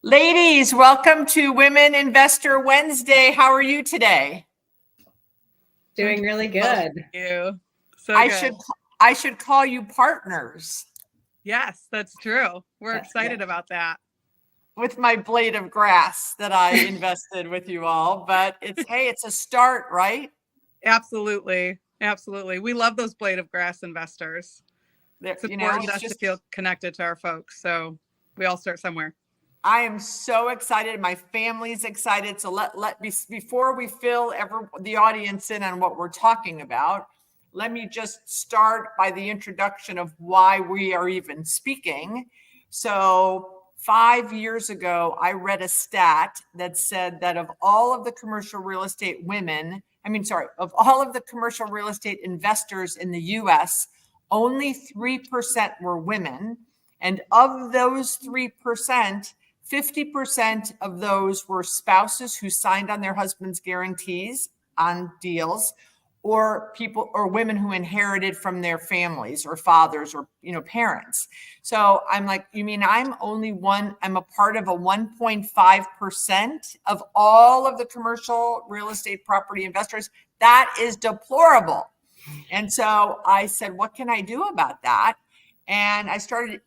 Ladies, welcome to Women Investor Wednesday. How are you today? Doing really good. Thank you. So I good. should call you partners Yes, that's true. We're excited about that. with my blade of grass that I invested with you all, but it's a start, right? Absolutely. Absolutely. We love those blade of grass investors. It's important to us to feel connected to our folks. So we all start somewhere. I am so excited. My family's excited. So before we fill the audience in on what we're talking about, let me just start by the introduction of why we are even speaking. So 5 years ago, I read a stat that said that of all of the commercial real estate of all of the commercial real estate investors in the US, only 3% were women. And of those 3%, 50% of those were spouses who signed on their husband's guarantees on deals, or women who inherited from their families or fathers or parents. So I'm like, you mean I'm a part of a 1.5% of all of the commercial real estate property investors? That is deplorable. And so I said, what can I do about that? And I started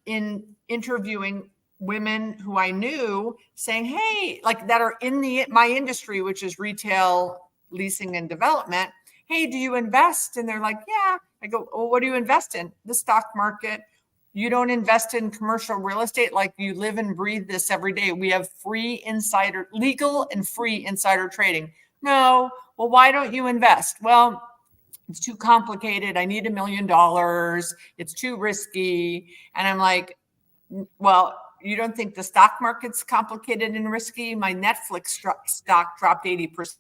interviewing women who I knew, saying, hey, like that are in my industry, which is retail, leasing, and development. Hey, do you invest? And they're like, yeah. I go, well, what do you invest in? The stock market. You don't invest in commercial real estate? Like, you live and breathe this every day. We have legal and free insider trading. No. Well, why don't you invest? Well, it's too complicated. I need $1 million. It's too risky. And I'm like, well, you don't think the stock market's complicated and risky? My Netflix stock dropped 80%.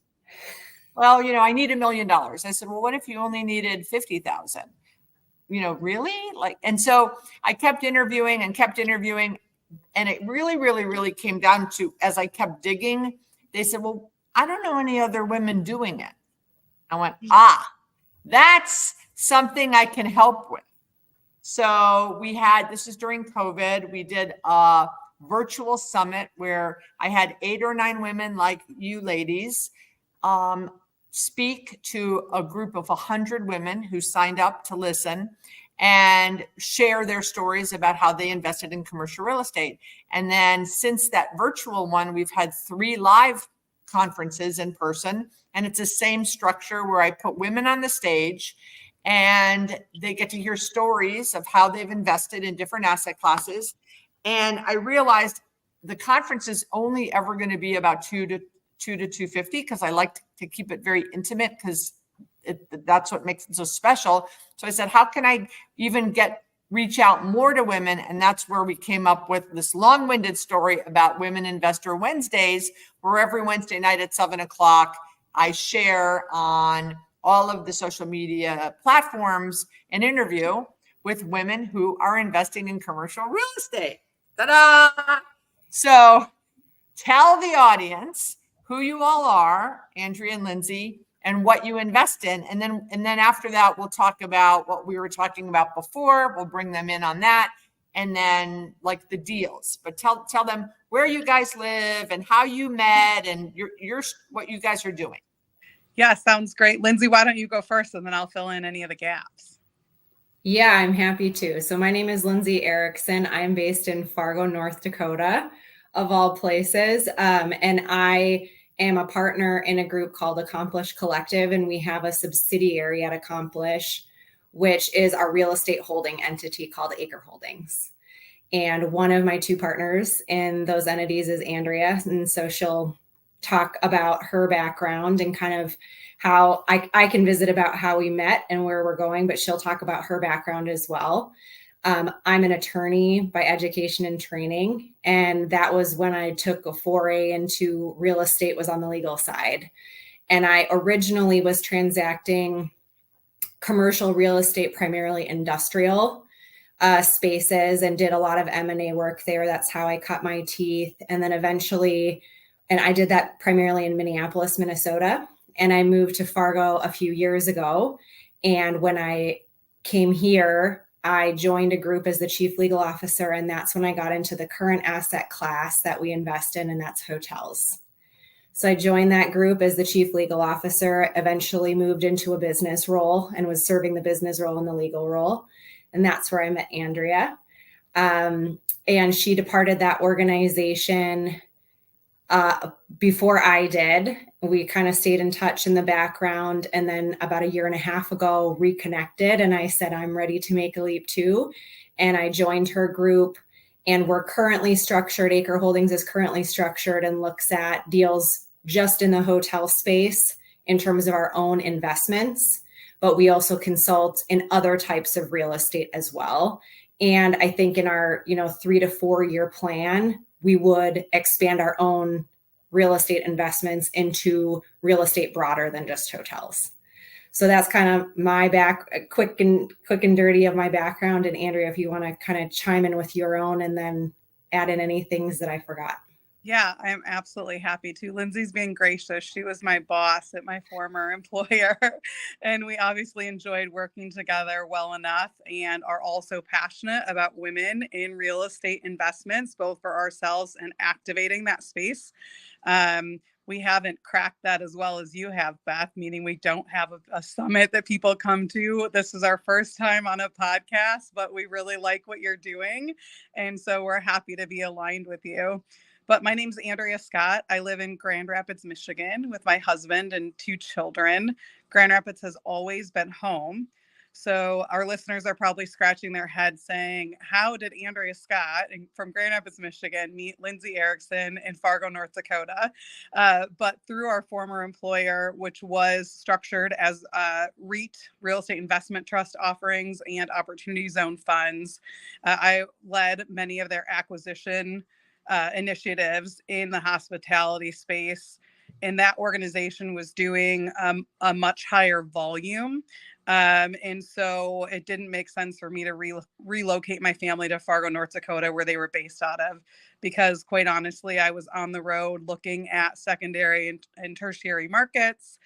Well, I need $1 million. I said, well, what if you only needed 50,000? Really? And so I kept interviewing. And it really, really, really came down to, as I kept digging, they said, well, I don't know any other women doing it. I went, that's something I can help with. So this is during COVID, we did a virtual summit where I had 8 or 9 women like you ladies speak to a group of 100 women who signed up to listen and share their stories about how they invested in commercial real estate. And then since that virtual one, we've had 3 live conferences in person, and it's the same structure where I put women on the stage and they get to hear stories of how they've invested in different asset classes. And I realized the conference is only ever going to be about 200 to 250, because I like to keep it very intimate, because that's what makes it so special. So I said, how can I even reach out more to women? And that's where we came up with this long-winded story about Women Investor Wednesdays, where every Wednesday night at 7:00, I share on all of the social media platforms an interview with women who are investing in commercial real estate. Ta-da! So tell the audience who you all are, Andrea and Linzey, and what you invest in. And then after that, we'll talk about what we were talking about before. We'll bring them in on that. And then like the deals, but tell them where you guys live and how you met and what you guys are doing. Yeah, sounds great. Linzey, why don't you go first, and then I'll fill in any of the gaps. Yeah, I'm happy to. So my name is Linzey Erickson. I'm based in Fargo, North Dakota, of all places. And I am a partner in a group called Accomplish Collective, and we have a subsidiary at Accomplish, which is our real estate holding entity called Acre Holdings. And one of my 2 partners in those entities is Andrea. And so she'll talk about her background and kind of how I can visit about how we met and where we're going, but she'll talk about her background as well. I'm an attorney by education and training, and that was when I took a foray into real estate, was on the legal side. And I originally was transacting commercial real estate, primarily industrial spaces, and did a lot of M&A work there. That's how I cut my teeth. And then eventually, and I did that primarily in Minneapolis, Minnesota. And I moved to Fargo a few years ago. And when I came here, I joined a group as the chief legal officer, and that's when I got into the current asset class that we invest in, and that's hotels. So I joined that group as the chief legal officer, eventually moved into a business role and was serving the business role and the legal role. And that's where I met Andrea. And she departed that organization before I did. We kind of stayed in touch in the background. And then about a year and a half ago, reconnected. And I said, I'm ready to make a leap too. And I joined her group. And we're currently structured, Acre Holdings is currently structured and looks at deals just in the hotel space in terms of our own investments, but we also consult in other types of real estate as well. And I think in our 3 to 4 year plan, we would expand our own real estate investments into real estate broader than just hotels. So that's kind of my quick and dirty of my background. And Andrea, if you want to kind of chime in with your own and then add in any things that I forgot. Yeah, I'm absolutely happy to. Linzey's being gracious. She was my boss at my former employer, and we obviously enjoyed working together well enough and are also passionate about women in real estate investments, both for ourselves and activating that space. We haven't cracked that as well as you have, Beth, meaning we don't have a summit that people come to. This is our first time on a podcast, but we really like what you're doing. And so we're happy to be aligned with you. But my name's Andrea Scott. I live in Grand Rapids, Michigan with my husband and 2 children. Grand Rapids has always been home. So our listeners are probably scratching their head saying, how did Andrea Scott from Grand Rapids, Michigan meet Linzey Erickson in Fargo, North Dakota? But through our former employer, which was structured as REIT, Real Estate Investment Trust offerings and Opportunity Zone funds, I led many of their acquisition initiatives in the hospitality space. And that organization was doing a much higher volume. And so it didn't make sense for me to relocate my family to Fargo, North Dakota, where they were based out of, because quite honestly, I was on the road looking at secondary and tertiary markets,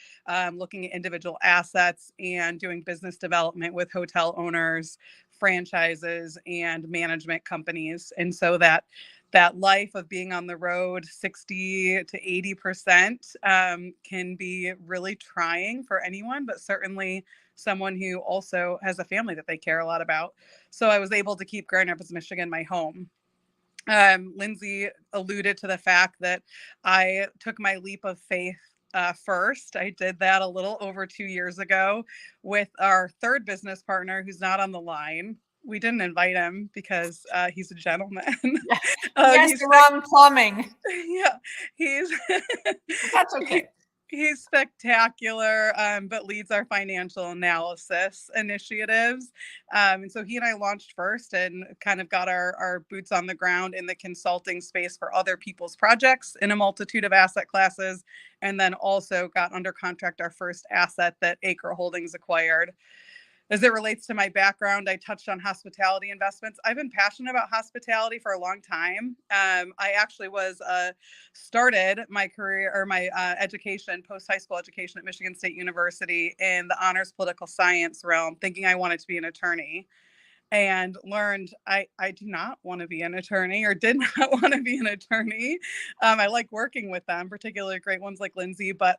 looking at individual assets and doing business development with hotel owners, franchises, and management companies. And so that life of being on the road 60 to 80% can be really trying for anyone, but certainly someone who also has a family that they care a lot about. So I was able to keep Grand Rapids, Michigan, my home. Linzey alluded to the fact that I took my leap of faith first. I did that a little over 2 years ago with our third business partner, who's not on the line. We didn't invite him because he's a gentleman. Yes, the wrong plumbing. Yeah, That's okay. He's spectacular, but leads our financial analysis initiatives. And so he and I launched first and kind of got our boots on the ground in the consulting space for other people's projects in a multitude of asset classes. And then also got under contract our first asset that Acre Holdings acquired. As it relates to my background, I touched on hospitality investments. I've been passionate about hospitality for a long time. I actually started my career or my education, post-high school education at Michigan State University in the honors political science realm, thinking I wanted to be an attorney. And learned I do not want to be an attorney, or did not want to be an attorney. I like working with them, particularly great ones like Linzey, but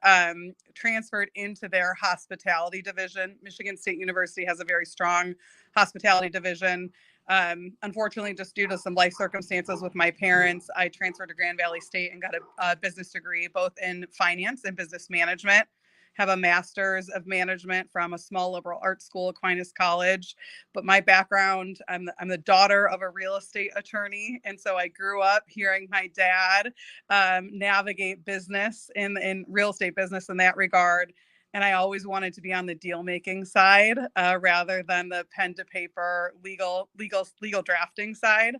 transferred into their hospitality division. Michigan State University has a very strong hospitality division. Unfortunately, just due to some life circumstances with my parents, I transferred to Grand Valley State and got a business degree, both in finance and business management. Have a master's of management from a small liberal arts school, Aquinas College. But my background, I'm the daughter of a real estate attorney. And so I grew up hearing my dad navigate business in real estate business in that regard. And I always wanted to be on the deal making side rather than the pen to paper legal drafting side.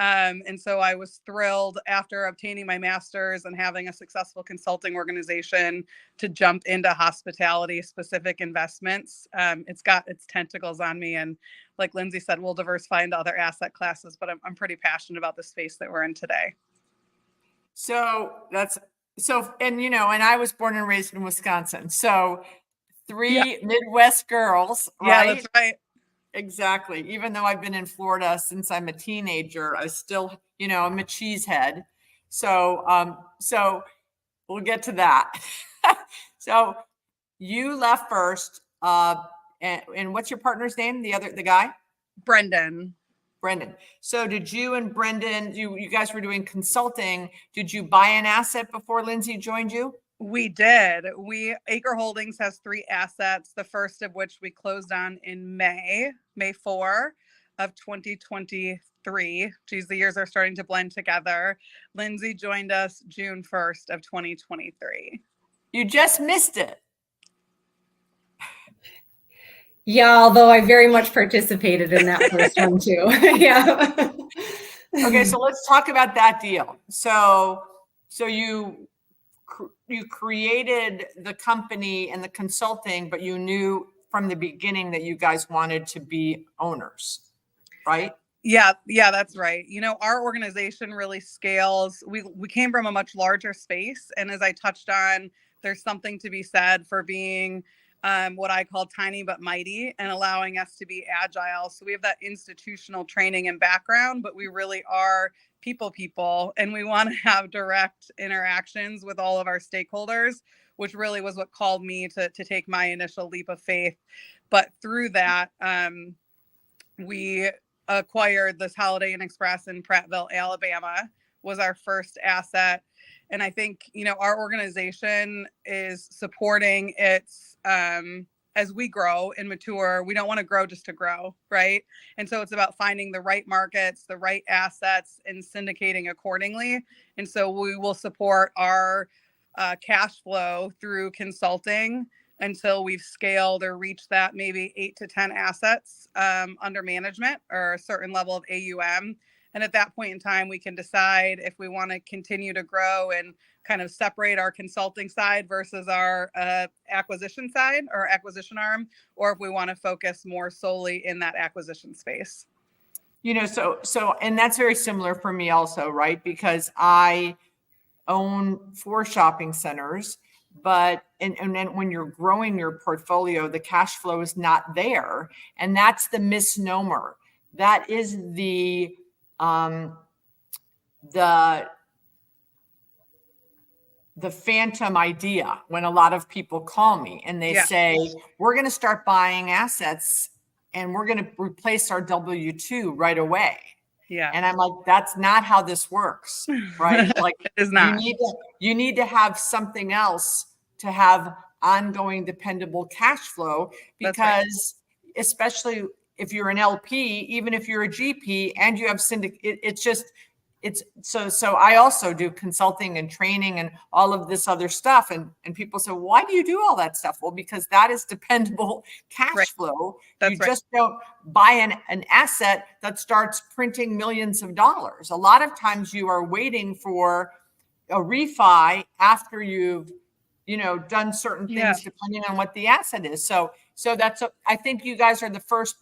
And so I was thrilled after obtaining my master's and having a successful consulting organization to jump into hospitality specific investments. It's got its tentacles on me. And like Linzey said, we'll diversify into other asset classes, but I'm pretty passionate about the space that we're in today. And I was born and raised in Wisconsin. So 3 Midwest girls, right? Yeah, that's right. Exactly. Even though I've been in Florida since I'm a teenager, I still, I'm a cheesehead. So we'll get to that. So you left first, and what's your partner's name? The guy? Brendan. Brendan. So did you and Brendan, you guys were doing consulting. Did you buy an asset before Linzey joined you? We did. Acre Holdings has 3 assets, the first of which we closed on in May 4 of 2023. Geez, the years are starting to blend together. Linzey joined us June 1st of 2023. You just missed it. Yeah, although I very much participated in that first one too. Yeah. Okay, so let's talk about that deal. So you created the company and the consulting, but you knew from the beginning that you guys wanted to be owners, right? Yeah, that's right. Our organization really scales. We came from a much larger space, and as I touched on, there's something to be said for being what I call tiny but mighty and allowing us to be agile. So we have that institutional training and background, but we really are people, and we want to have direct interactions with all of our stakeholders, which really was what called me to take my initial leap of faith. But through that, we acquired this Holiday Inn Express in Prattville, Alabama, was our first asset. And I think, our organization is supporting its, as we grow and mature, we don't want to grow just to grow, right? And so it's about finding the right markets, the right assets, and syndicating accordingly. And so we will support our cash flow through consulting until we've scaled or reached that maybe 8 to 10 assets under management or a certain level of AUM. And at that point in time, we can decide if we want to continue to grow and kind of separate our consulting side versus our acquisition side or acquisition arm, or if we want to focus more solely in that acquisition space. So, and that's very similar for me also, right? Because I own 4 shopping centers, but and then when you're growing your portfolio, the cash flow is not there. And that's the misnomer. That is the phantom idea when a lot of people call me and they say, we're going to start buying assets and we're going to replace our W-2 right away. Yeah. And I'm like, that's not how this works, right? Like it is not. You need to have something else to have ongoing dependable cash flow, because especially if you're an LP, even if you're a GP and you have so I also do consulting and training and all of this other stuff. And people say, why do you do all that stuff? Well, because that is dependable cash flow. You just don't buy an asset that starts printing millions of dollars. A lot of times you are waiting for a refi after you've, done certain things depending on what the asset is. So I think you guys are the first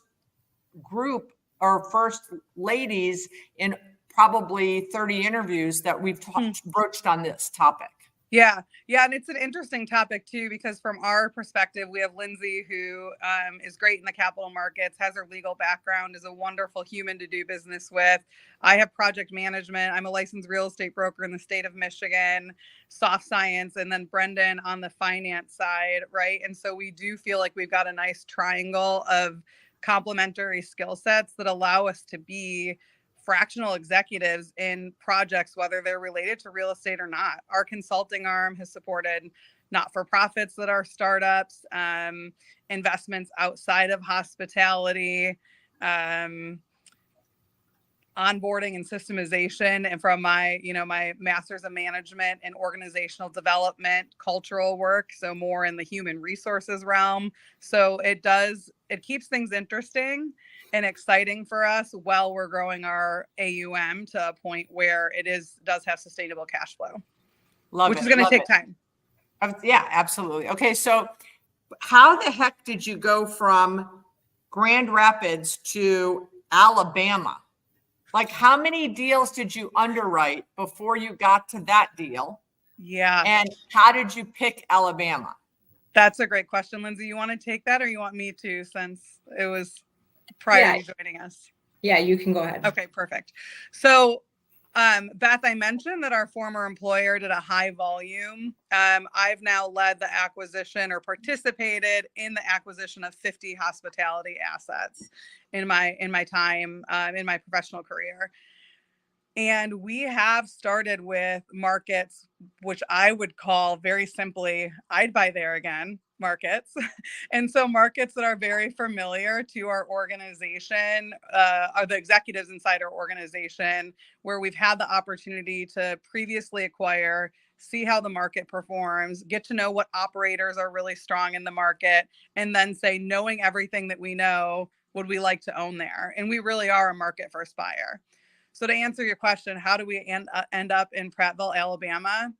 group or first ladies in probably 30 interviews that we've broached on this topic. Yeah. And it's an interesting topic too, because from our perspective, we have Linzey, who is great in the capital markets, has her legal background, is a wonderful human to do business with. I have project management. I'm a licensed real estate broker in the state of Michigan, soft science, and then Brendan on the finance side, right? And so we do feel like we've got a nice triangle of complementary skill sets that allow us to be fractional executives in projects, whether they're related to real estate or not. Our consulting arm has supported not-for-profits that are startups, investments outside of hospitality, onboarding and systemization. And from my master's of management and organizational development, cultural work, so more in the human resources realm. So it keeps things interesting and exciting for us while we're growing our AUM to a point where it does have sustainable cash flow, which is going to take time. Yeah, absolutely. Okay. So how the heck did you go from Grand Rapids to Alabama? Like, how many deals did you underwrite before you got to that deal? Yeah. And how did you pick Alabama? That's a great question, Linzey. You want to take that or you want me to, since it was... prior to you joining us? Yeah, you can go ahead. Okay, perfect. So, Beth, I mentioned that our former employer did a high volume. I've now led the acquisition or participated in the acquisition of 50 hospitality assets in my time in my professional career. And we have started with markets, which I would call very simply, I'd buy there again markets. And so markets that are very familiar to our organization are the executives inside our organization, where we've had the opportunity to previously acquire, see how the market performs, get to know what operators are really strong in the market, and then say, knowing everything that we know, would we like to own there? And we really are a market first buyer. So to answer your question, how do we end up in Prattville, Alabama?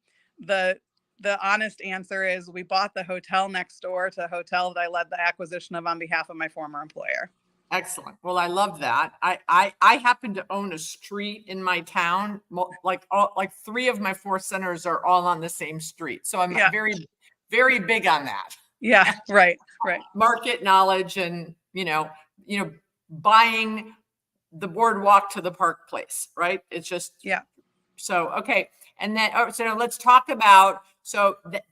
The honest answer is we bought the hotel next door to a hotel that I led the acquisition of on behalf of my former employer. Excellent. Well, I love that. I happen to own a street in my town. Like 3 of my 4 centers are all on the same street. So I'm very, very big on that. Yeah, right. Market knowledge and, buying the boardwalk to the park place, right? It's just, So, okay. And then, so now let's talk about,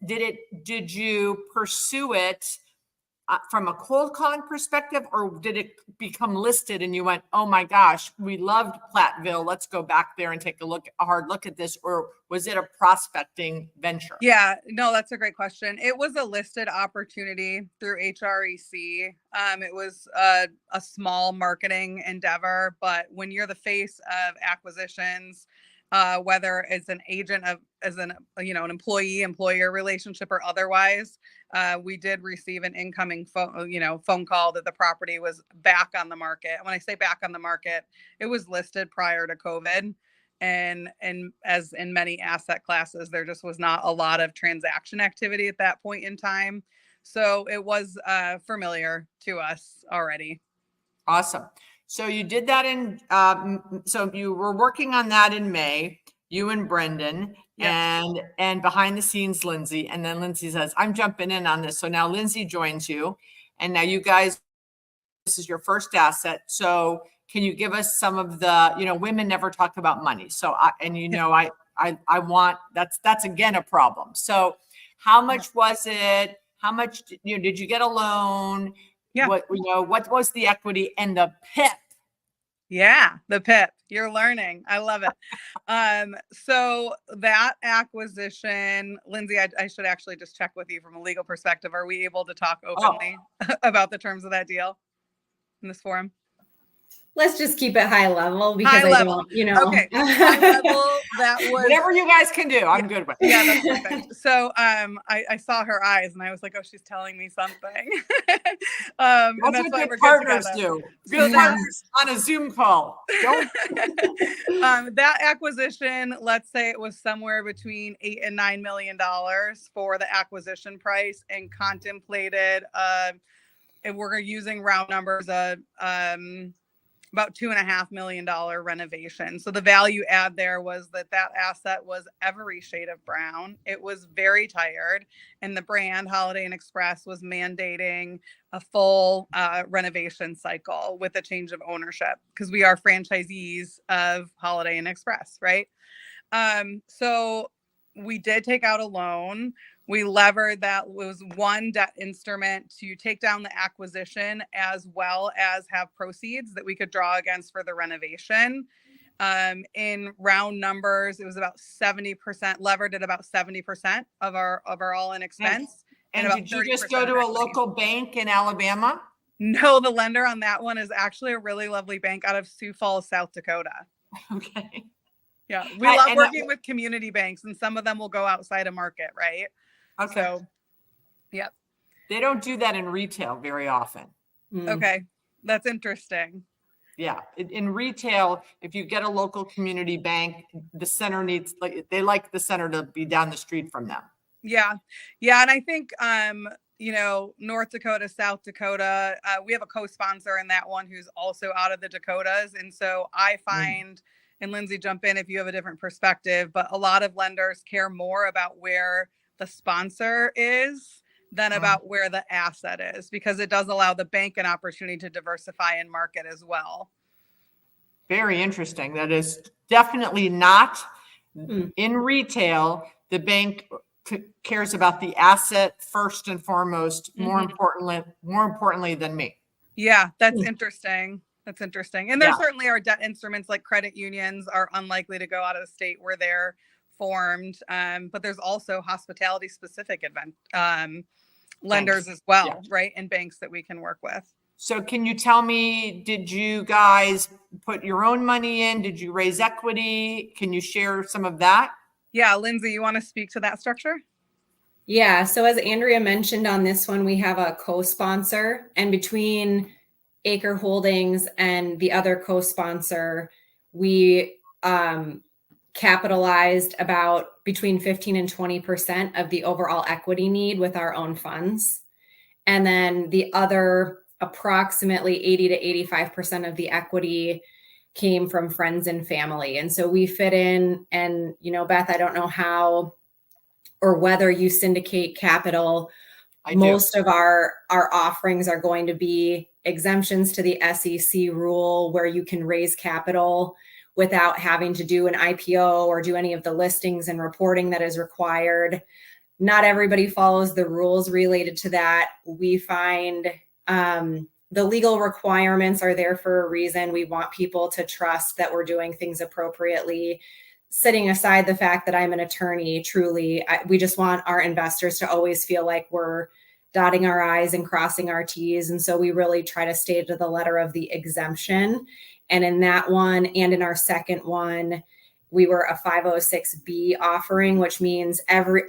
did you pursue it from a cold calling perspective, or did it become listed and you went, oh my gosh, we loved Platteville, let's go back there and take a hard look at this? Or was it a prospecting venture? Yeah, no, that's a great question. It was a listed opportunity through HREC. It was a small marketing endeavor, but when you're the face of acquisitions, whether it's an agent as an employee-employer relationship or otherwise, we did receive an incoming phone call that the property was back on the market. When I say back on the market, it was listed prior to COVID. And as in many asset classes, there just was not a lot of transaction activity at that point in time. So it was familiar to us already. Awesome. So you did that so you were working on that in May, you and Brendan, and behind the scenes, Linzey. And then Linzey says, I'm jumping in on this. So now Linzey joins you. And now you guys, this is your first asset. So can you give us some of the, women never talk about money. So, I want, that's again a problem. So how much was it? How much, did you get a loan? Yeah. What was the equity and the PIP? Yeah, the PIP. You're learning. I love it. So that acquisition, Linzey, I should actually just check with you from a legal perspective. Are we able to talk openly about the terms of that deal in this forum? Let's just keep it high level because high level. Okay. High level, that was whatever you guys can do. I'm good with it. Yeah, that's perfect. So I saw her eyes and I was like, oh, she's telling me something. That's what good partners do. Good partners on a Zoom call. Don't. That acquisition, let's say it was somewhere between $8 and $9 million for the acquisition price, and contemplated, if we're using round numbers, about $2.5 million renovation. So the value add there was that asset was every shade of brown. It was very tired, and the brand Holiday Inn Express was mandating a full renovation cycle with a change of ownership, because we are franchisees of Holiday Inn Express, right? So we did take out a loan. We levered that was one debt instrument to take down the acquisition, as well as have proceeds that we could draw against for the renovation. In round numbers, it was about 70% levered at about 70% of our all-in expense. And did you just go to a local bank in Alabama? No, the lender on that one is actually a really lovely bank out of Sioux Falls, South Dakota. Okay. Yeah, we love working with community banks, and some of them will go outside of market, right? Okay. So, yep. They don't do that in retail very often. Okay. That's interesting. Yeah. In retail, if you get a local community bank, the center they like the center to be down the street from them. Yeah. Yeah. And I think, North Dakota, South Dakota, we have a co-sponsor in that one who's also out of the Dakotas. And so I find, and Linzey, jump in if you have a different perspective, but a lot of lenders care more about where the sponsor is than about where the asset is, because it does allow the bank an opportunity to diversify and market as well. Very interesting. That is definitely not in retail. The bank cares about the asset first and foremost, more importantly than me. Yeah, that's interesting. That's interesting. And there certainly are debt instruments like credit unions are unlikely to go out of the state where they're formed. But there's also hospitality specific lenders as well, right? And banks that we can work with. So can you tell me, did you guys put your own money in? Did you raise equity? Can you share some of that? Yeah, Linzey, you want to speak to that structure? Yeah, so as Andrea mentioned on this one, we have a co-sponsor, and between Acre Holdings and the other co-sponsor, we capitalized about between 15 and 20% of the overall equity need with our own funds. And then the other approximately 80 to 85% of the equity came from friends and family. And so we fit in, and, you know, Beth, I don't know how or whether you syndicate capital. Most of our offerings are going to be exemptions to the SEC rule, where you can raise capital without having to do an IPO or do any of the listings and reporting that is required. Not everybody follows the rules related to that. We find the legal requirements are there for a reason. We want people to trust that we're doing things appropriately. Setting aside the fact that I'm an attorney, truly, we just want our investors to always feel like we're dotting our I's and crossing our T's. And so we really try to stay to the letter of the exemption. And in that one, and in our second one, we were a 506B offering, which means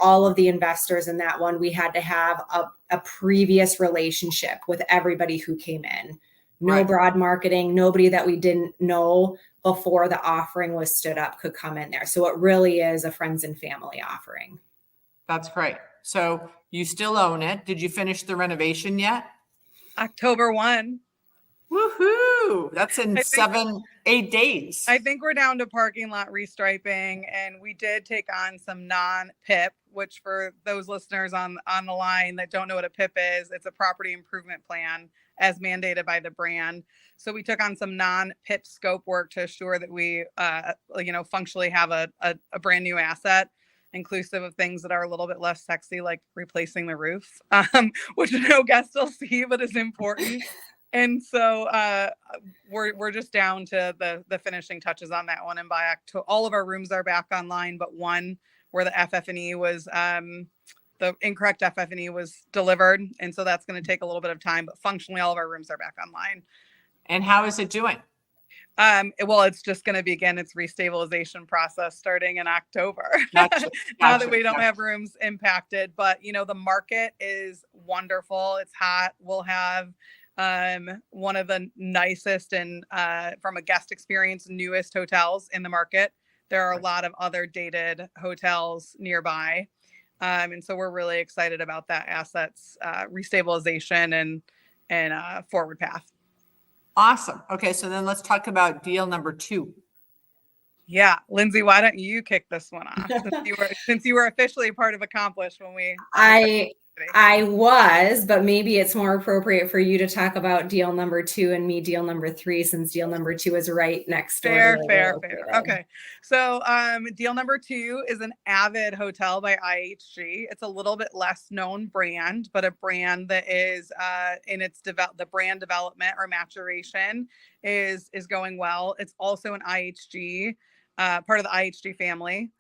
all of the investors in that one, we had to have a previous relationship with everybody who came in. No broad marketing, nobody that we didn't know before the offering was stood up could come in there. So it really is a friends and family offering. That's great. So you still own it. Did you finish the renovation yet? October 1. Woohoo! That's in 7-8 days. I think we're down to parking lot restriping, and we did take on some non-PIP, which for those listeners on the line that don't know what a PIP is, it's a property improvement plan as mandated by the brand. So we took on some non-PIP scope work to assure that we, functionally have a brand new asset, inclusive of things that are a little bit less sexy, like replacing the roof, which no guests will see, but is important. And so we're just down to the finishing touches on that one. And by October, all of our rooms are back online, but one where the FF&E was, the incorrect FF&E was delivered. And so that's going to take a little bit of time, but functionally all of our rooms are back online. And how is it doing? Well, it's just going to begin its restabilization process starting in October. Gotcha. Now that we don't have rooms impacted, but the market is wonderful. It's hot. We'll have one of the nicest and from a guest experience, newest hotels in the market. There are a lot of other dated hotels nearby. And so we're really excited about that asset's restabilization and forward path. Awesome. Okay, so then let's talk about deal number 2. Yeah, Linzey, why don't you kick this one off? Since you were officially part of Accomplish when we. I was, but maybe it's more appropriate for you to talk about deal number 2 and me deal number 3, since deal number 2 is right next door. Fair. Okay. So deal number 2 is an Avid hotel by IHG. It's a little bit less known brand, but a brand that is in its the brand development or maturation is going well. It's also an IHG, part of the IHG family.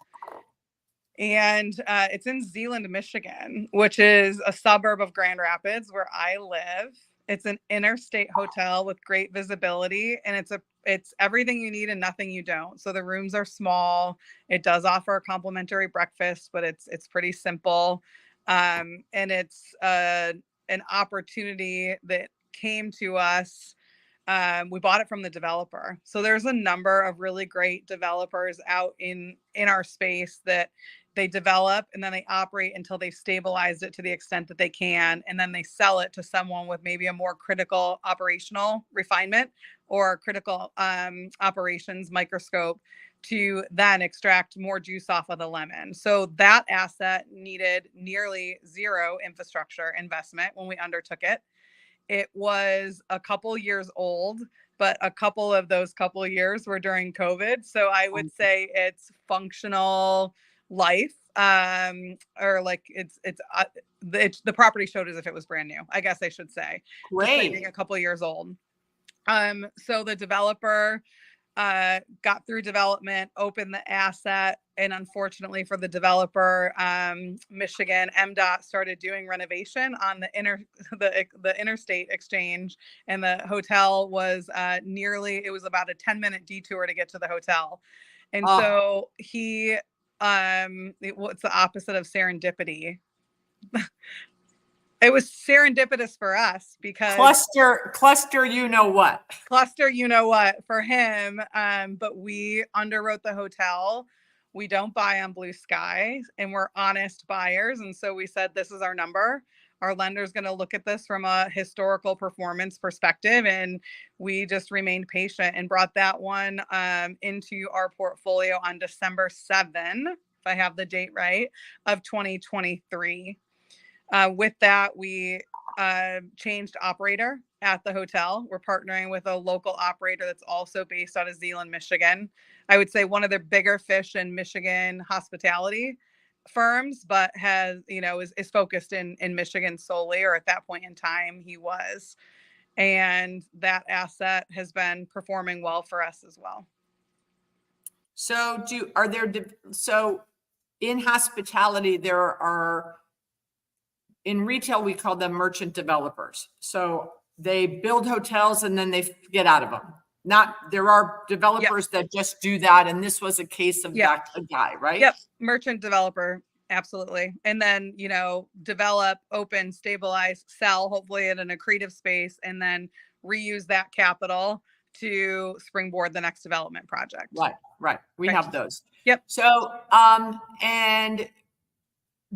And it's in Zeeland, Michigan, which is a suburb of Grand Rapids where I live. It's an interstate hotel with great visibility, and it's everything you need and nothing you don't. So the rooms are small. It does offer a complimentary breakfast, but it's pretty simple. And it's an opportunity that came to us. We bought it from the developer. So there's a number of really great developers out in our space that they develop and then they operate until they've stabilized it to the extent that they can. And then they sell it to someone with maybe a more critical operational refinement or critical operations microscope to then extract more juice off of the lemon. So that asset needed nearly zero infrastructure investment when we undertook it. It was a couple years old, but a couple of those couple of years were during COVID. So I would say it's functional life, or like the property showed as if it was brand new, I guess I should say, despite being Great. a couple of years old. So the developer got through development, opened the asset, and unfortunately for the developer, Michigan MDOT started doing renovation on the interstate exchange, and the hotel was it was about a 10-minute detour to get to the hotel, and Oh. so what's the opposite of serendipity? It was serendipitous for us because Cluster, you know what? cluster, you know what, for him. But we underwrote the hotel. We don't buy on blue sky, and we're honest buyers. And so we said, this is our number. Our lender's going to look at this from a historical performance perspective. And we just remained patient and brought that one into our portfolio on December 7, if I have the date right, of 2023. With that, we changed operator at the hotel. We're partnering with a local operator that's also based out of Zeeland, Michigan. I would say one of the bigger fish in Michigan hospitality firms, but is focused in Michigan solely, or at that point in time he was. And that asset has been performing well for us as well. So in hospitality, in retail, we call them merchant developers. So they build hotels and then they get out of them. There are developers that just do that. And this was a case of that guy, right? Yep. Merchant developer. Absolutely. And then, develop, open, stabilize, sell, hopefully in an accretive space, and then reuse that capital to springboard the next development project. Right. We have those. Yep. So, and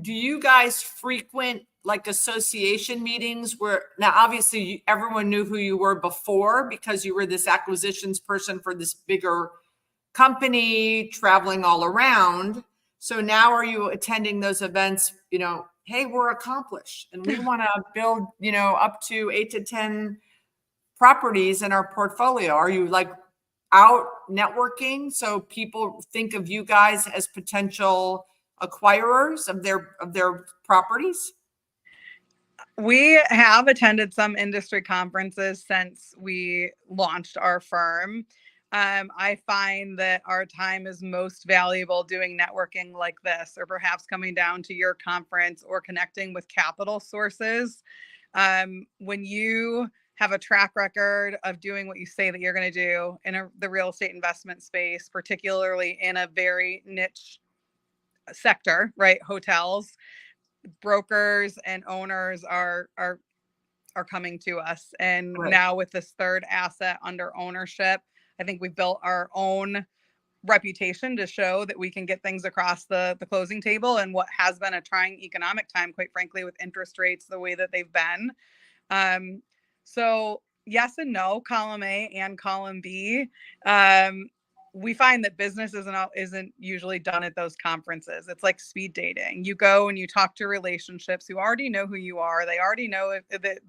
do you guys frequent like association meetings where now obviously everyone knew who you were before because you were this acquisitions person for this bigger company traveling all around. So now are you attending those events, hey, we're accomplished and we want to build, up to 8 to 10 properties in our portfolio? Are you like out networking so people think of you guys as potential acquirers of their properties? We have attended some industry conferences since we launched our firm. I find that our time is most valuable doing networking like this, or perhaps coming down to your conference or connecting with capital sources. When you have a track record of doing what you say that you're going to do in the real estate investment space, particularly in a very niche sector, right? Hotels, brokers and owners are coming to us. And now with this third asset under ownership, I think we've built our own reputation to show that we can get things across the closing table in what has been a trying economic time, quite frankly, with interest rates the way that they've been. So yes and no, column A and column B. We find that business isn't usually done at those conferences. It's like speed dating. You go and you talk to relationships who already know who you are. They already know that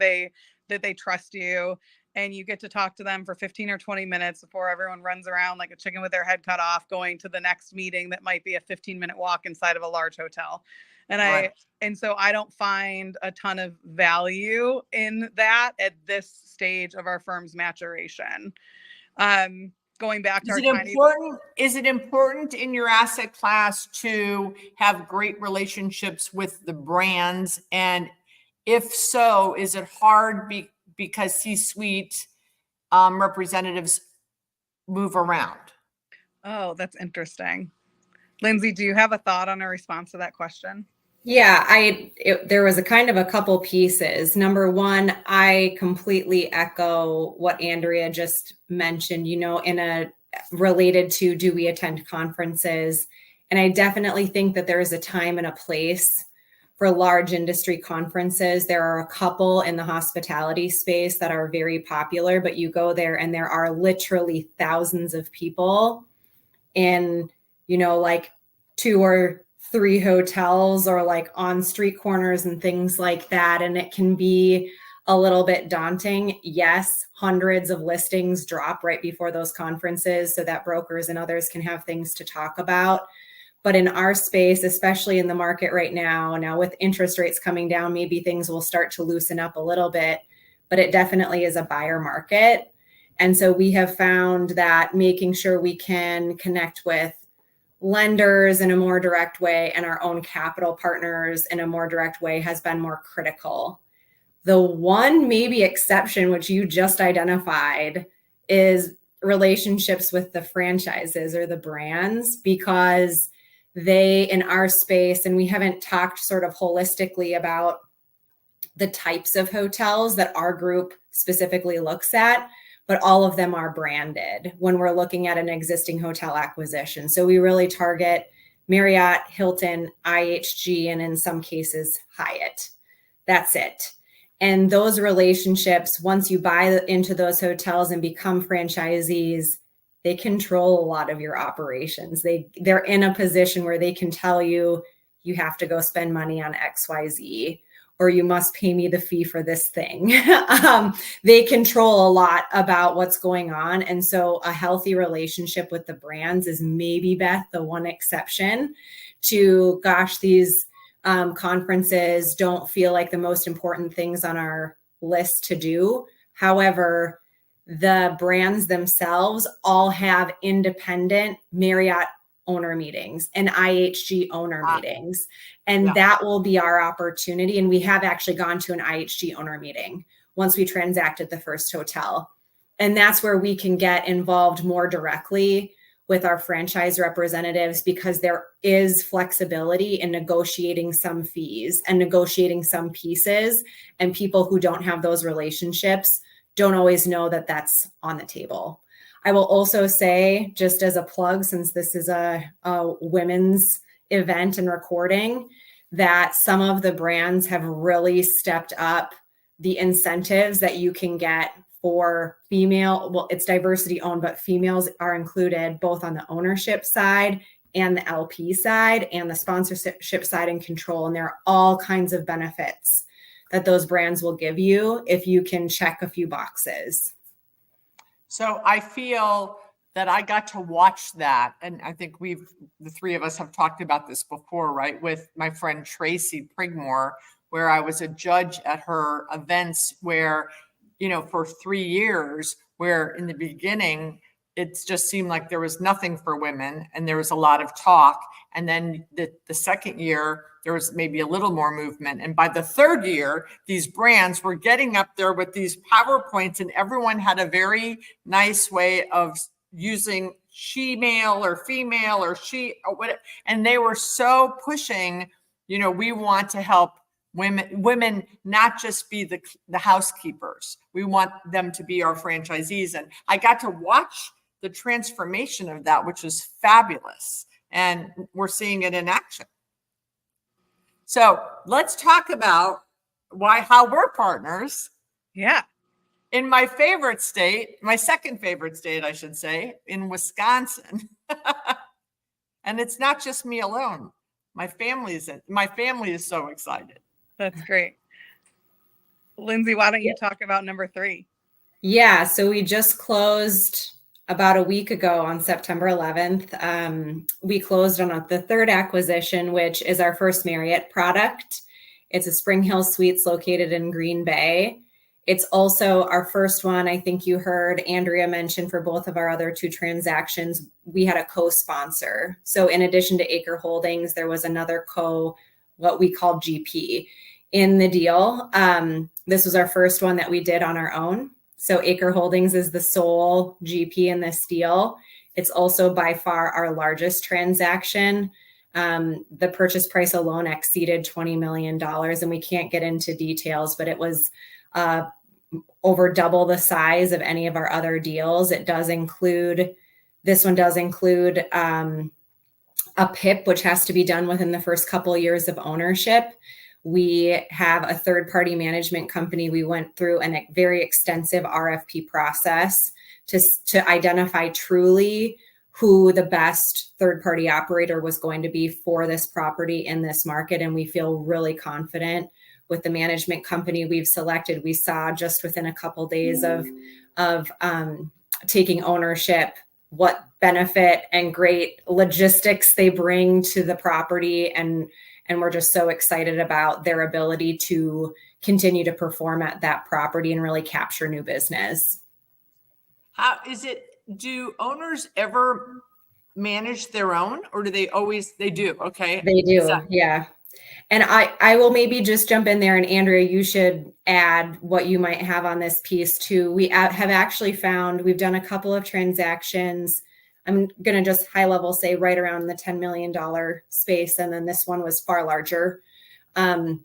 they trust you, and you get to talk to them for 15 or 20 minutes before everyone runs around like a chicken with their head cut off, going to the next meeting that might be a 15-minute walk inside of a large hotel. And so I don't find a ton of value in that at this stage of our firm's maturation. Going back to is it important in your asset class to have great relationships with the brands? And if so, is it hard because C-suite representatives move around? Oh, that's interesting. Linzey, do you have a thought on a response to that question? Yeah, there was a kind of a couple pieces. Number one, I completely echo what Andrea just mentioned, related to, do we attend conferences? And I definitely think that there is a time and a place for large industry conferences. There are a couple in the hospitality space that are very popular, but you go there and there are literally thousands of people in, like 2 or 3 hotels or like on street corners and things like that. And it can be a little bit daunting. Yes, hundreds of listings drop right before those conferences so that brokers and others can have things to talk about. But in our space, especially in the market right now with interest rates coming down, maybe things will start to loosen up a little bit, but it definitely is a buyer market. And so we have found that making sure we can connect with lenders in a more direct way and our own capital partners in a more direct way has been more critical. The one maybe exception, which you just identified, is relationships with the franchises or the brands, because they, in our space, and we haven't talked sort of holistically about the types of hotels that our group specifically looks at, but all of them are branded when we're looking at an existing hotel acquisition. So we really target Marriott, Hilton, IHG, and in some cases, Hyatt. That's it. And those relationships, once you buy into those hotels and become franchisees, they control a lot of your operations. They're in a position where they can tell you, you have to go spend money on XYZ, or you must pay me the fee for this thing. They control a lot about what's going on. And so a healthy relationship with the brands is maybe, Beth, the one exception to, gosh, these conferences don't feel like the most important things on our list to do. However, the brands themselves all have independent Marriott owner meetings and IHG owner meetings. And that will be our opportunity. And we have actually gone to an IHG owner meeting once we transacted the first hotel. And that's where we can get involved more directly with our franchise representatives, because there is flexibility in negotiating some fees and negotiating some pieces. And people who don't have those relationships don't always know that that's on the table. I will also say, just as a plug, since this is a women's event and recording, that some of the brands have really stepped up the incentives that you can get for female. Well, it's diversity owned, but females are included both on the ownership side and the LP side and the sponsorship side and control. And there are all kinds of benefits that those brands will give you if you can check a few boxes. So I feel that I got to watch that. And I think the 3 of us have talked about this before, right? With my friend Tracy Prigmore, where I was a judge at her events where, for 3 years, where in the beginning, it just seemed like there was nothing for women and there was a lot of talk. And then the second year, there was maybe a little more movement. And by the 3rd year, these brands were getting up there with these PowerPoints, and everyone had a very nice way of using she-male or female or she or whatever. And they were so pushing, we want to help women not just be the housekeepers. We want them to be our franchisees. And I got to watch the transformation of that, which was fabulous. And we're seeing it in action. So let's talk about how we're partners. Yeah. In my favorite state, my second favorite state, I should say, in Wisconsin. And it's not just me alone. My family is so excited. That's great. Linzey, why don't you talk about number 3? Yeah. So we just closed about a week ago on September 11th. We closed on the 3rd acquisition, which is our first Marriott product. It's a SpringHill Suites located in Green Bay. It's also our first one. I think you heard Andrea mention for both of our other 2 transactions, we had a co-sponsor. So in addition to Acre Holdings, there was another what we call GP in the deal. This was our first one that we did on our own. So Acre Holdings is the sole GP in this deal. It's also by far our largest transaction. The purchase price alone exceeded $20 million, and we can't get into details, but it was over double the size of any of our other deals. This one does include a PIP, which has to be done within the first couple of years of ownership. We have a third-party management company. We went through a very extensive RFP process to identify truly who the best third-party operator was going to be for this property in this market. And we feel really confident with the management company we've selected. We saw just within a couple days of taking ownership what benefit and great logistics they bring to the property. And we're just so excited about their ability to continue to perform at that property and really capture new business. How is it? Do owners ever manage their own, or do they always? They do. Okay. They do. Yeah. And I will maybe just jump in there, and Andrea, you should add what you might have on this piece too. We have actually found, we've done a couple of transactions. I'm going to just high level say right around the $10 million space. And then this one was far larger. And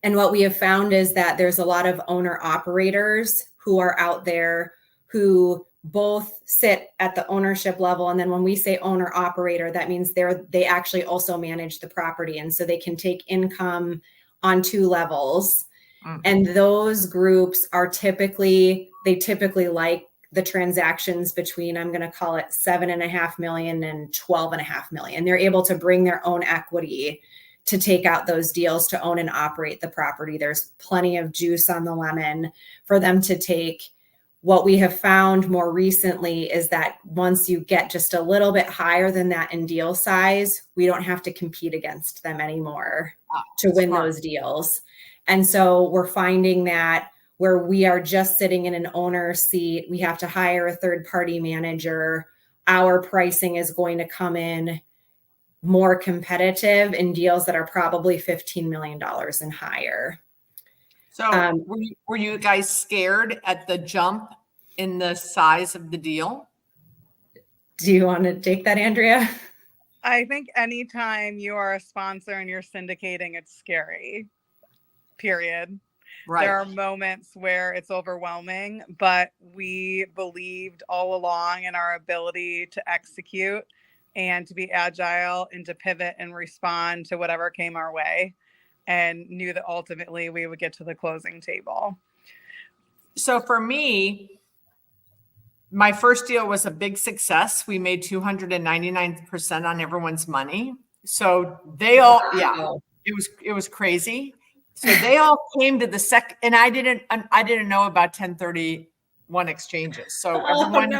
what we have found is that there's a lot of owner operators who are out there who both sit at the ownership level. And then when we say owner operator, that means they actually also manage the property. And so they can take income on two levels. Mm-hmm. And those groups are typically like the transactions between, I'm going to call it 7.5 million and 12.5 million. They're able to bring their own equity to take out those deals to own and operate the property. There's plenty of juice on the lemon for them to take. What we have found more recently is that once you get just a little bit higher than that in deal size, we don't have to compete against them anymore to win those deals. And so we're finding that where we are just sitting in an owner seat, we have to hire a third-party manager. Our pricing is going to come in more competitive in deals that are probably $15 million and higher. So were you guys scared at the jump in the size of the deal? Do you want to take that, Andrea? I think anytime you are a sponsor and you're syndicating, it's scary, period. Right. There are moments where it's overwhelming, but we believed all along in our ability to execute and to be agile and to pivot and respond to whatever came our way, and knew that ultimately we would get to the closing table. So for me, my first deal was a big success. We made 299% on everyone's money. So they all, it was crazy. So they all came to the second, and I didn't know about 1031 exchanges. So everyone, we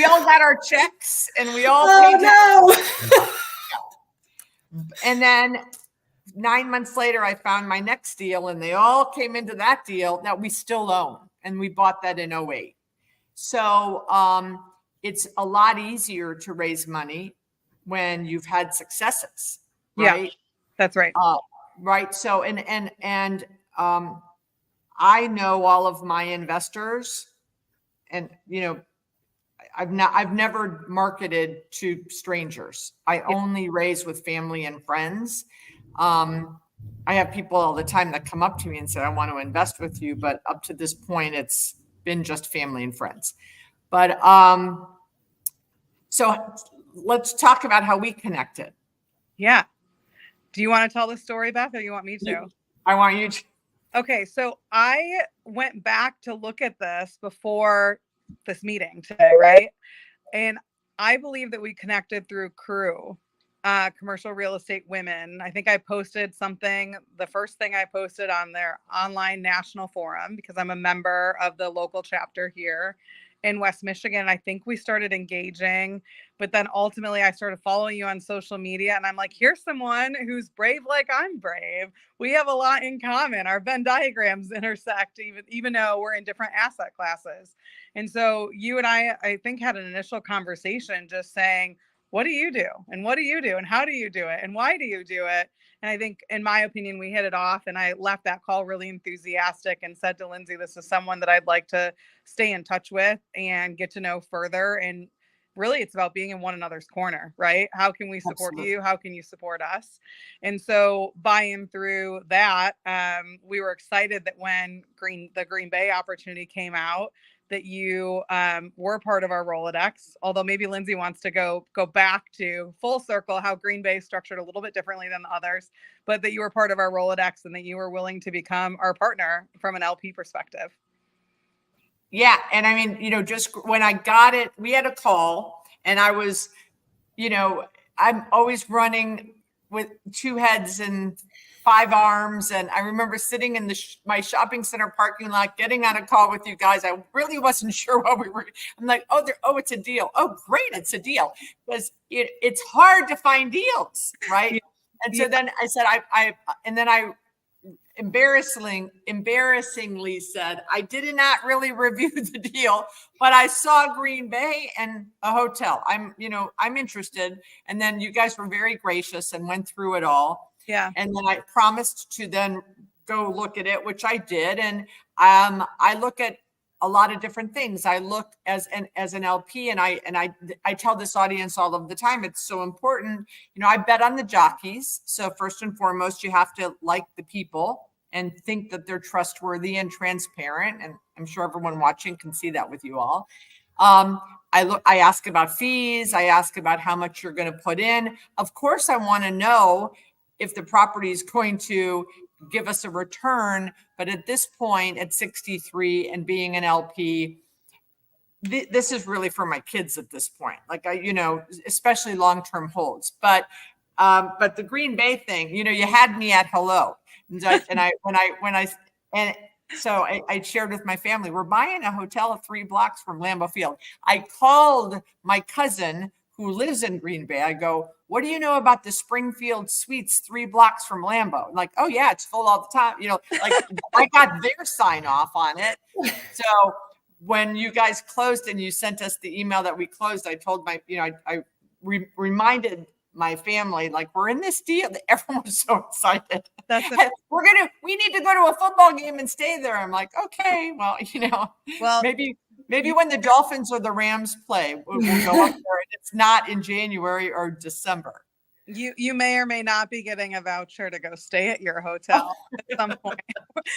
all got our checks, and we all paid. And then 9 months later, I found my next deal, and they all came into that deal that we still own, and we bought that in 2008. So it's a lot easier to raise money when you've had successes, right? Yeah, that's right. Right. So, and I know all of my investors, and, I've never marketed to strangers. I only raise with family and friends. I have people all the time that come up to me and say, I want to invest with you. But up to this point, it's been just family and friends. But so let's talk about how we connected. Yeah. Do you want to tell the story, Beth, or you want me to? I want you to. Okay. So I went back to look at this before this meeting today, right? And I believe that we connected through Crew, Commercial Real Estate Women. I think I posted something, the first thing I posted on their online national forum, because I'm a member of the local chapter here in West Michigan. I think we started engaging, but then ultimately I started following you on social media, and I'm like, here's someone who's brave like I'm brave. We have a lot in common. Our Venn diagrams intersect, even though we're in different asset classes. And so you and I think, had an initial conversation just saying, what do you do? And what do you do? And how do you do it? And why do you do it? And I think, in my opinion, we hit it off, and I left that call really enthusiastic and said to Linzey, this is someone that I'd like to stay in touch with and get to know further. And really, it's about being in one another's corner, right? How can we support you? How can you support us? And so buying through that, we were excited that when the Green Bay opportunity came out, that you were part of our Rolodex, although maybe Linzey wants to go back to full circle, how Green Bay is structured a little bit differently than the others, but that you were part of our Rolodex and that you were willing to become our partner from an LP perspective. Yeah. And I mean, just when I got it, we had a call and I was, I'm always running with two heads and five arms. And I remember sitting in my shopping center parking lot, getting on a call with you guys. I really wasn't sure what we were. I'm like, oh, it's a deal. Oh, great. It's a deal. Because it's hard to find deals. Right. Yeah. And so then I said, I embarrassingly said, I did not really review the deal, but I saw Green Bay and a hotel. I'm interested. And then you guys were very gracious and went through it all. Yeah. And then I promised to then go look at it, which I did. And I look at a lot of different things. I look as an LP, and I tell this audience all of the time, it's so important. I bet on the jockeys. So first and foremost, you have to like the people and think that they're trustworthy and transparent. And I'm sure everyone watching can see that with you all. I ask about fees. I ask about how much you're going to put in. Of course, I want to know if the property is going to give us a return. But at this point, at 63 and being an LP, this is really for my kids at this point. Like especially long-term holds. But the Green Bay thing, you had me at hello. So I shared with my family, we're buying a hotel 3 blocks from Lambeau Field. I called my cousin who lives in Green Bay. I go, what do you know about the SpringHill Suites 3 blocks from Lambeau? Like, oh yeah, it's full all the time. I got their sign off on it. So when you guys closed and you sent us the email that we closed, I told I reminded my family, like, we're in this deal. Everyone was so excited. We need to go to a football game and stay there. I'm like, okay, well, maybe when the Dolphins or the Rams play, we'll go up there. And it's not in January or December. You may or may not be getting a voucher to go stay at your hotel at some point.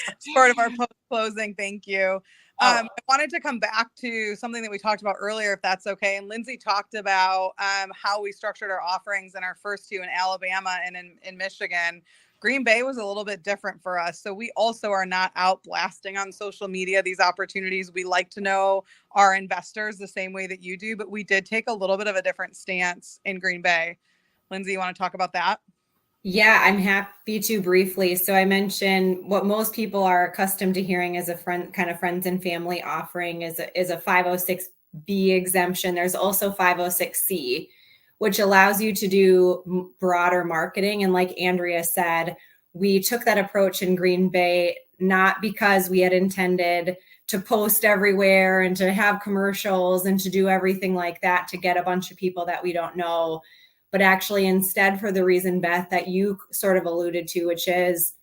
It's part of our post-closing. Thank you. I wanted to come back to something that we talked about earlier, if that's okay. And Linzey talked about how we structured our offerings in our first 2 in Alabama and in Michigan. Green Bay was a little bit different for us. So we also are not out blasting on social media these opportunities. We like to know our investors the same way that you do, but we did take a little bit of a different stance in Green Bay. Linzey, you want to talk about that? Yeah, I'm happy to briefly. So I mentioned what most people are accustomed to hearing as a friends and family offering is a 506B exemption. There's also 506C, which allows you to do broader marketing. And like Andrea said, we took that approach in Green Bay, not because we had intended to post everywhere and to have commercials and to do everything like that to get a bunch of people that we don't know, but actually instead for the reason, Beth, that you sort of alluded to, which is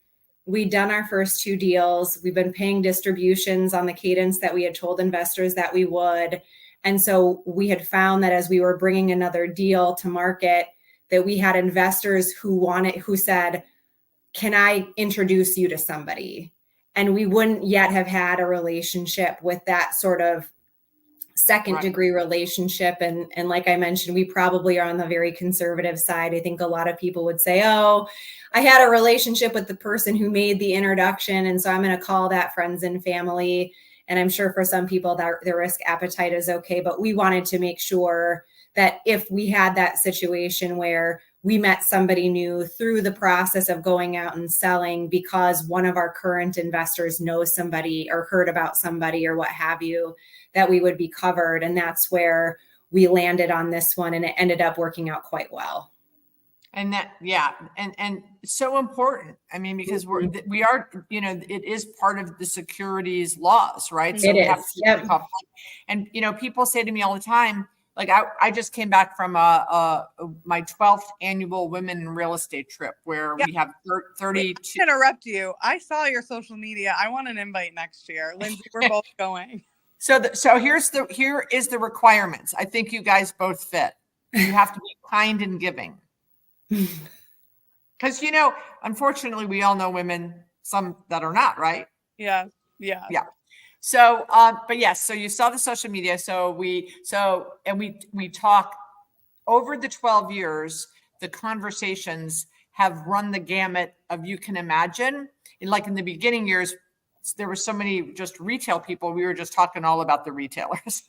we'd done our first 2 deals. We've been paying distributions on the cadence that we had told investors that we would. And so we had found that as we were bringing another deal to market, that we had investors who said, can I introduce you to somebody? And we wouldn't yet have had a relationship with that sort of second degree relationship. And like I mentioned, we probably are on the very conservative side. I think a lot of people would say, oh, I had a relationship with the person who made the introduction, and so I'm going to call that friends and family. And I'm sure for some people that their risk appetite is okay, but we wanted to make sure that if we had that situation where we met somebody new through the process of going out and selling because one of our current investors knows somebody or heard about somebody or what have you, that we would be covered. And that's where we landed on this one, and it ended up working out quite well. And that, yeah. And so important. I mean, because we are, it is part of the securities laws, right? So it is. Yep. And, people say to me all the time, like, I just came back from my 12th annual Women in Real Estate trip where we have 32. To interrupt you. I saw your social media. I want an invite next year. Linzey, we're both going. So here is the requirements. I think you guys both fit. You have to be kind and giving. Because, unfortunately, we all know women, some that are not, right? Yeah. So, but yes, so you saw the social media. We talk over the 12 years, the conversations have run the gamut of, you can imagine, like in the beginning years, there were so many just retail people. We were just talking all about the retailers.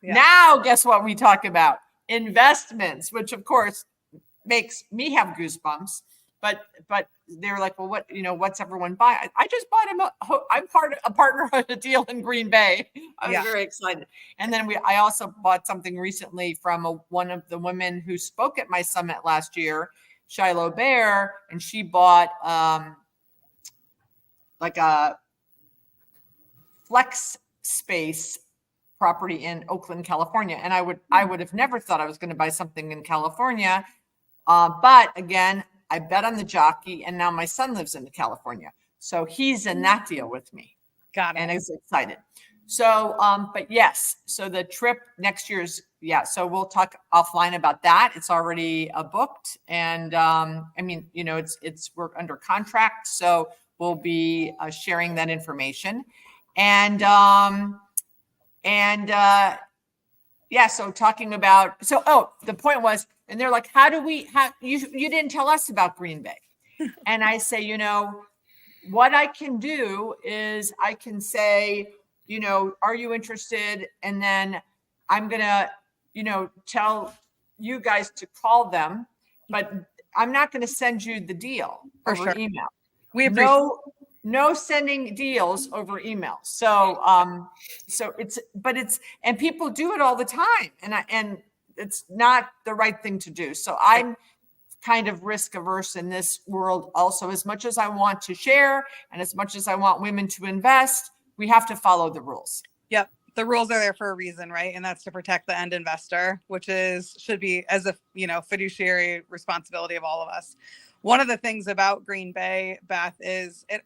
Yeah. Now, guess what we talk about? Investments, which of course makes me have goosebumps. But they're like, well, what's everyone buying? I just bought I'm a partner on a deal in Green Bay. I was very excited. And then I also bought something recently from one of the women who spoke at my summit last year, Shiloh Bear, and she bought like a flex space property in Oakland, California. And I would have never thought I was going to buy something in California. But again, I bet on the jockey, and now my son lives in California. So he's in that deal with me. Got it. And he's excited. So, but yes, so the trip next year is, so we'll talk offline about that. It's already booked. And I mean, we're under contract. So we'll be sharing that information. And so talking about, the point was, and they're like, you didn't tell us about Green Bay. And I say, what I can do is I can say, are you interested? And then I'm going to, tell you guys to call them, but I'm not going to send you the deal over email. We appreciate no sending deals over email. So, and people do it all the time. And it's not the right thing to do. So I'm kind of risk averse in this world also. As much as I want to share and as much as I want women to invest, we have to follow the rules. Yep. The rules are there for a reason, right? And that's to protect the end investor, which should be as a, fiduciary responsibility of all of us. One of the things about Green Bay, Beth,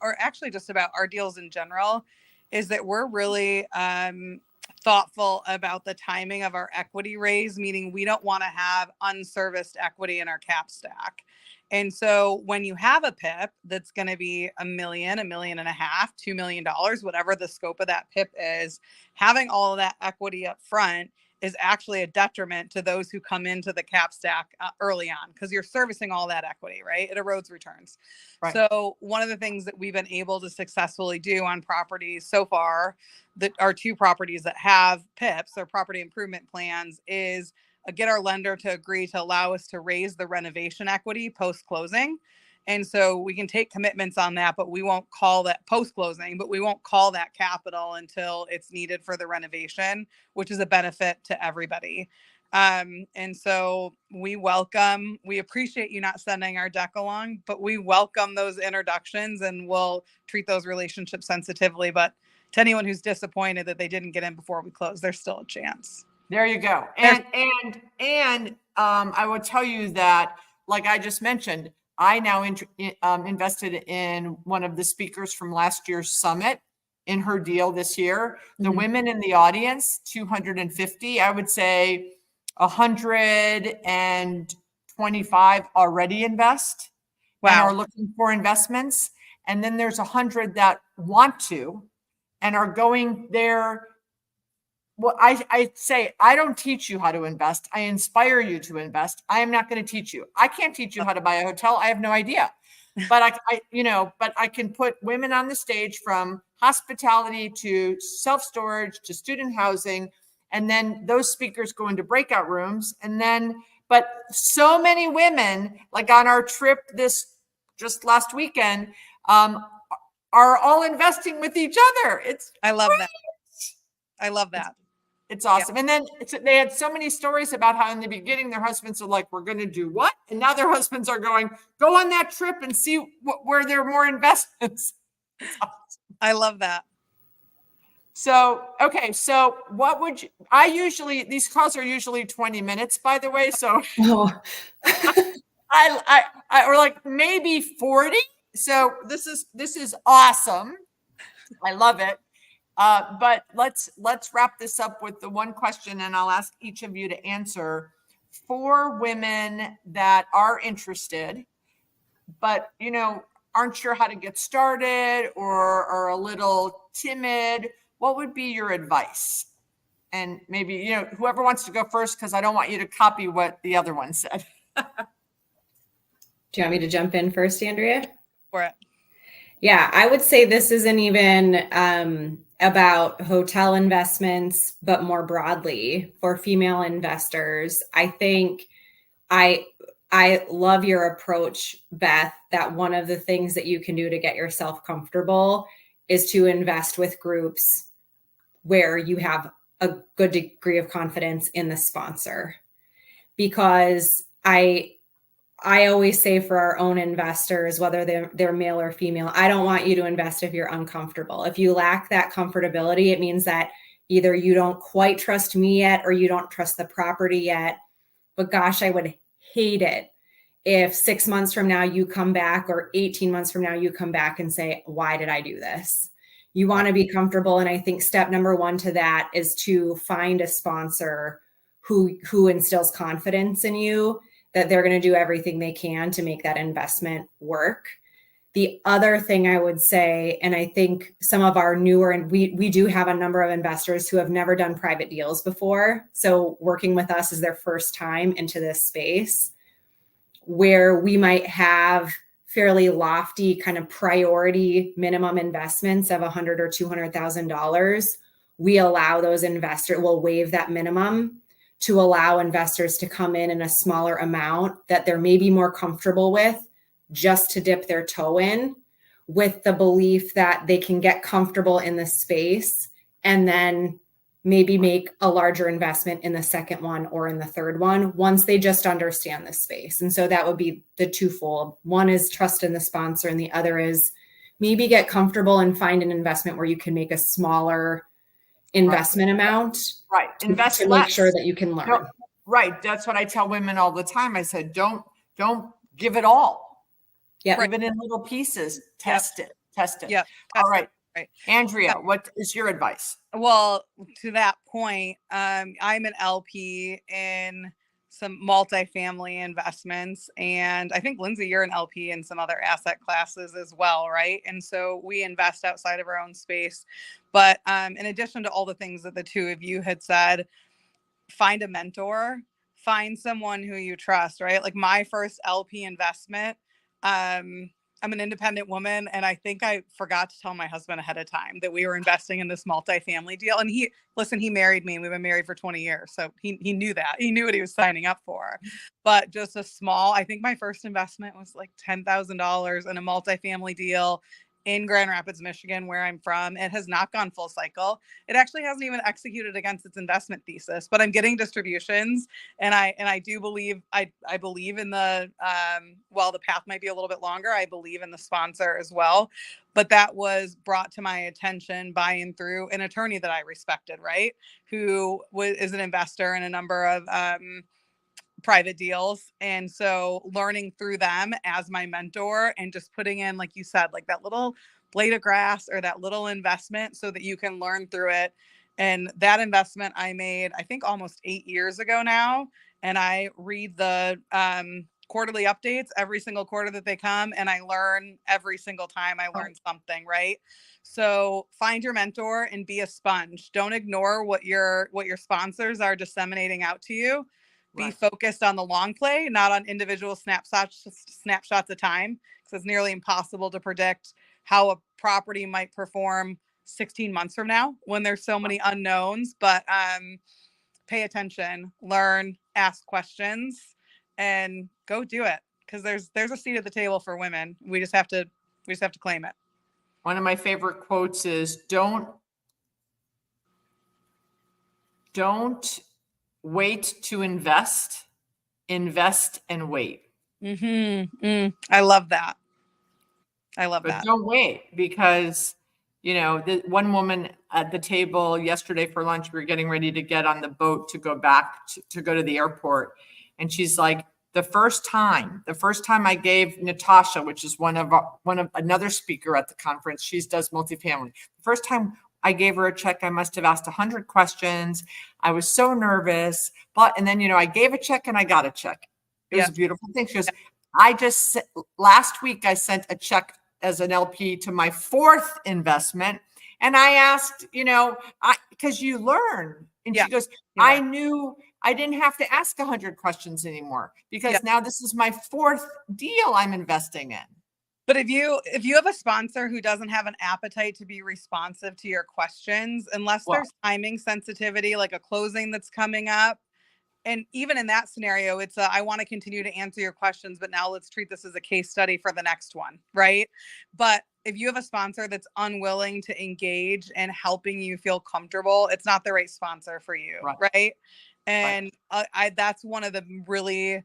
or actually just about our deals in general, is that we're really thoughtful about the timing of our equity raise, meaning we don't want to have unserviced equity in our cap stack. And so when you have a PIP that's going to be $1 million, $1.5 million, $2 million, whatever the scope of that PIP is, having all of that equity up front is actually a detriment to those who come into the cap stack early on, because you're servicing all that equity, right? It erodes returns. Right. So one of the things that we've been able to successfully do on properties so far, that are 2 properties that have PIPs or property improvement plans, is get our lender to agree to allow us to raise the renovation equity post-closing. And so we can take commitments on that, but we won't call that post-closing, but we won't call that capital until it's needed for the renovation, which is a benefit to everybody. And so we appreciate you not sending our deck along, but we welcome those introductions and we'll treat those relationships sensitively. But to anyone who's disappointed that they didn't get in before we close, there's still a chance. There you go. And I will tell you that, like I just mentioned, I now invested in one of the speakers from last year's summit in her deal this year. The women in the audience, 250, I would say 125 already invest and are looking for investments. And then there's 100 that want to and are going there. Well, I say, I don't teach you how to invest. I inspire you to invest. I am not going to teach you. I can't teach you how to buy a hotel. I have no idea. But but I can put women on the stage, from hospitality to self-storage to student housing. And then those speakers go into breakout rooms. But so many women, like on our trip just last weekend, are all investing with each other. I love that. I love that. It's awesome. Yeah. And then they had so many stories about how in the beginning their husbands are like, we're going to do what? And now their husbands are going, go on that trip and see where there are more investments. Awesome. I love that. So, okay. So what would you, these calls are usually 20 minutes, by the way. So or like maybe 40. So this is awesome. I love it. But let's wrap this up with the one question, and I'll ask each of you to answer. For women that are interested, but aren't sure how to get started or are a little timid, what would be your advice? And maybe whoever wants to go first, because I don't want you to copy what the other one said. Do you want me to jump in first, Andrea? For it. Yeah, I would say this isn't even about hotel investments, but more broadly for female investors. I think I I love your approach, Beth, that one of the things that you can do to get yourself comfortable is to invest with groups where you have a good degree of confidence in the sponsor. Because I always say for our own investors, whether they're male or female, I don't want you to invest if you're uncomfortable. If you lack that comfortability, it means that either you don't quite trust me yet or you don't trust the property yet. But gosh, I would hate it if 6 months from now you come back or 18 months from now you come back and say, why did I do this? You want to be comfortable. And I think step number one to that is to find a sponsor who instills confidence in you that they're going to do everything they can to make that investment work. The other thing I would say, and I think some of our newer, and we do have a number of investors who have never done private deals before. So working with us is their first time into this space, where we might have fairly lofty kind of priority minimum investments of $100,000 or $200,000. We allow those investors, we'll waive that minimum to allow investors to come in a smaller amount that they're maybe more comfortable with, just to dip their toe in, with the belief that they can get comfortable in the space and then maybe make a larger investment in the second one or in the third one once they just understand the space. And so that would be the twofold. One is trust in the sponsor, and the other is maybe get comfortable and find an investment where you can make a smaller investment amount. Right. Invest to less. Make sure that you can learn. No, right. That's what I tell women all the time. I said, don't give it all. Yeah. Give it in little pieces. Test it. Yeah. All right. Right. Andrea, what is your advice? Well, to that point, I'm an LP in some multifamily investments. And I think, Linzey, you're an LP in some other asset classes as well, right? And so we invest outside of our own space. But in addition to all the things that the two of you had said, find a mentor, find someone who you trust, right? Like my first LP investment, I'm an independent woman, and I think I forgot to tell my husband ahead of time that we were investing in this multifamily deal. And he married me, and we've been married for 20 years. So he knew that. He knew what he was signing up for. But just I think my first investment was like $10,000 in a multifamily deal in Grand Rapids, Michigan, where I'm from. It has not gone full cycle. It actually hasn't even executed against its investment thesis, but I'm getting distributions. And I do believe, I believe in the, while the path might be a little bit longer, I believe in the sponsor as well. But that was brought to my attention by and through an attorney that I respected, right? Who is an investor in a number of, private deals. And so learning through them as my mentor and just putting in, like you said, like that little blade of grass or that little investment so that you can learn through it. And that investment I made, I think almost 8 years ago now. And I read the quarterly updates every single quarter that they come. And I learn every single time I learn something, right? So find your mentor and be a sponge. Don't ignore what your sponsors are disseminating out to you. Be focused on the long play, not on individual snapshots of time, because it's nearly impossible to predict how a property might perform 16 months from now when there's so many unknowns. But pay attention, learn, ask questions, and go do it, because there's a seat at the table for women. We just have to claim it. One of my favorite quotes is don't wait to invest and wait. I love that. But don't wait, because, the one woman at the table yesterday for lunch, we were getting ready to get on the boat to go back to go to the airport. And she's like, the first time I gave Natasha, which is one of another speaker at the conference, she does multifamily. The first time I gave her a check, I must have asked 100 questions. I was so nervous, and then, I gave a check and I got a check. It was a beautiful thing. She goes, last week I sent a check as an LP to my fourth investment. And I asked, because you learn. And she goes, I knew I didn't have to ask 100 questions anymore, because now this is my fourth deal I'm investing in. But if you have a sponsor who doesn't have an appetite to be responsive to your questions, unless Well, there's timing sensitivity, like a closing that's coming up, and even in that scenario, it's I want to continue to answer your questions, but now let's treat this as a case study for the next one, right? But if you have a sponsor that's unwilling to engage and helping you feel comfortable, it's not the right sponsor for you, right. right? And that's one of the really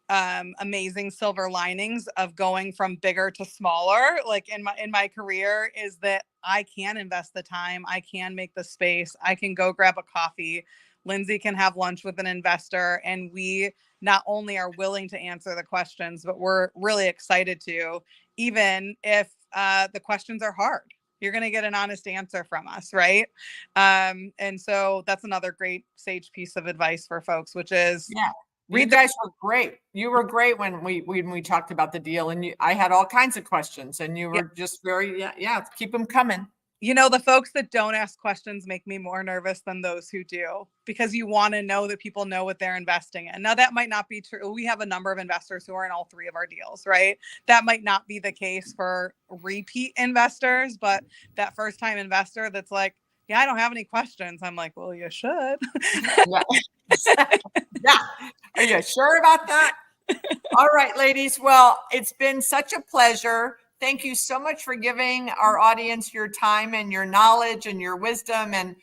amazing silver linings of going from bigger to smaller, like in my career, is that I can invest the time, I can make the space, I can go grab a coffee, Linzey can have lunch with an investor, and we not only are willing to answer the questions, but we're really excited to, even if the questions are hard. You're going to get an honest answer from us, right? And so that's another great sage piece of advice for folks, which is you guys were great. You were great when we talked about the deal, and I had all kinds of questions, and you were just very, keep them coming. The folks that don't ask questions make me more nervous than those who do, because you want to know that people know what they're investing in. Now, that might not be true. We have a number of investors who are in all three of our deals, right? That might not be the case for repeat investors, but that first time investor that's like, yeah, I don't have any questions. I'm like, well, you should. Yeah. Are you sure about that? All right, ladies. Well, it's been such a pleasure. Thank you so much for giving our audience your time and your knowledge and your wisdom. And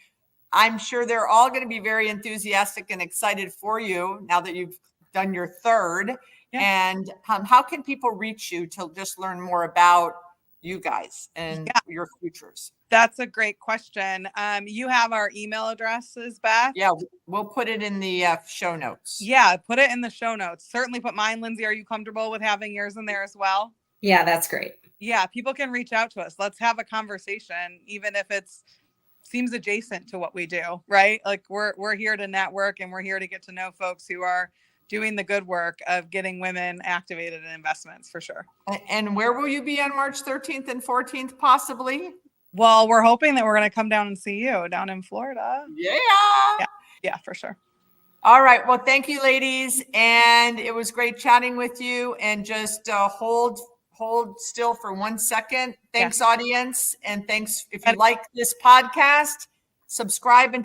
I'm sure they're all going to be very enthusiastic and excited for you now that you've done your third. Yeah. And how can people reach you to just learn more about you guys and your futures? That's a great question. You have our email addresses, Beth? Yeah, we'll put it in the show notes. Yeah, put it in the show notes. Certainly put mine, Linzey. Are you comfortable with having yours in there as well? Yeah, that's great. Yeah, people can reach out to us. Let's have a conversation, even if it's seems adjacent to what we do, right? Like we're here to network, and we're here to get to know folks who are doing the good work of getting women activated in investments, for sure. And where will you be on March 13th and 14th, possibly? Well, we're hoping that we're going to come down and see you down in Florida. Yeah, for sure. All right. Well, thank you, ladies. And it was great chatting with you. And just hold still for 1 second. Thanks, audience. And thanks. If you like this podcast, subscribe and